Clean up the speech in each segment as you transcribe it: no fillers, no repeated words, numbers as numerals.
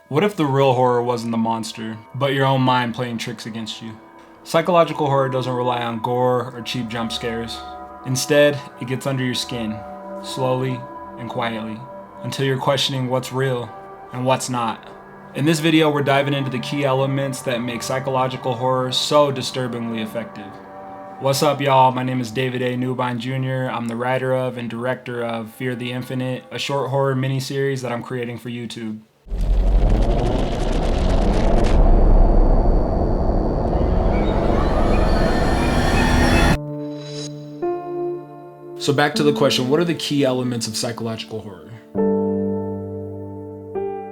What if the real horror wasn't the monster, but your own mind playing tricks against you? Psychological horror doesn't rely on gore or cheap jump scares. Instead, it gets under your skin, slowly and quietly, until you're questioning what's real and what's not. In this video, we're diving into the key elements that make psychological horror so disturbingly effective. What's up, y'all? My name is David A. Newbine Jr. I'm the writer of and director of Fear the Infinite, a short horror miniseries that I'm creating for YouTube. So back to the question, what are the key elements of psychological horror?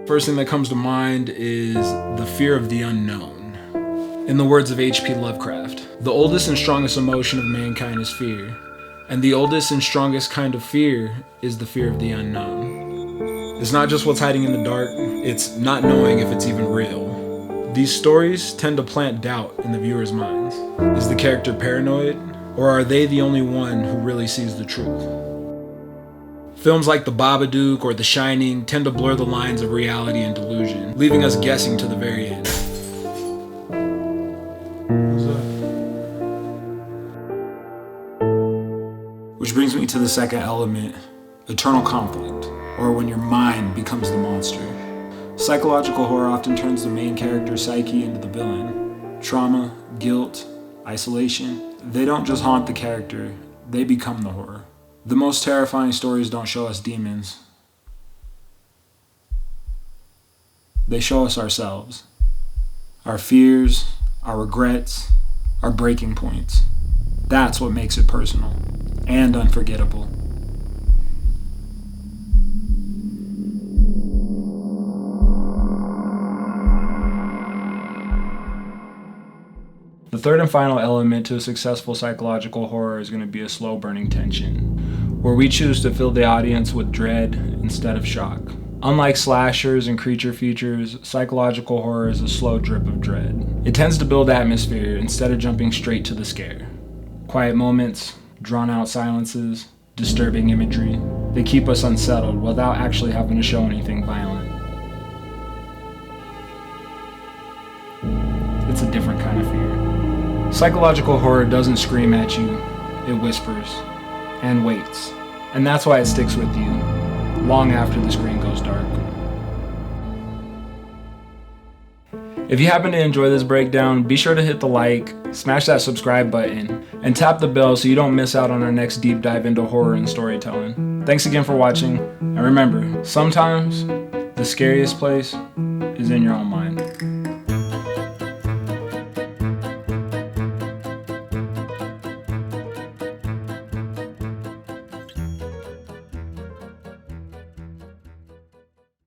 First thing that comes to mind is the fear of the unknown. In the words of H.P. Lovecraft, the oldest and strongest emotion of mankind is fear, and the oldest and strongest kind of fear is the fear of the unknown. It's not just what's hiding in the dark, it's not knowing if it's even real. These stories tend to plant doubt in the viewer's minds. Is the character paranoid? Or are they the only one who really sees the truth? Films like The Babadook or The Shining tend to blur the lines of reality and delusion, leaving us guessing to the very end. What's that? Which brings me to the second element, eternal conflict, or when your mind becomes the monster. Psychological horror often turns the main character's psyche into the villain. Trauma, guilt, isolation, they don't just haunt the character, they become the horror. The most terrifying stories don't show us demons. They show us ourselves. Our fears, our regrets, our breaking points. That's what makes it personal and unforgettable. The third and final element to a successful psychological horror is going to be a slow burning tension, where we choose to fill the audience with dread instead of shock. Unlike slashers and creature features, psychological horror is a slow drip of dread. It tends to build atmosphere instead of jumping straight to the scare. Quiet moments, drawn out silences, disturbing imagery, they keep us unsettled without actually having to show anything violent. It's a different kind of fear. Psychological horror doesn't scream at you, it whispers and waits. And that's why it sticks with you long after the screen goes dark. If you happen to enjoy this breakdown, be sure to hit the like, smash that subscribe button, and tap the bell so you don't miss out on our next deep dive into horror and storytelling. Thanks again for watching, and remember, sometimes the scariest place is in your own mind.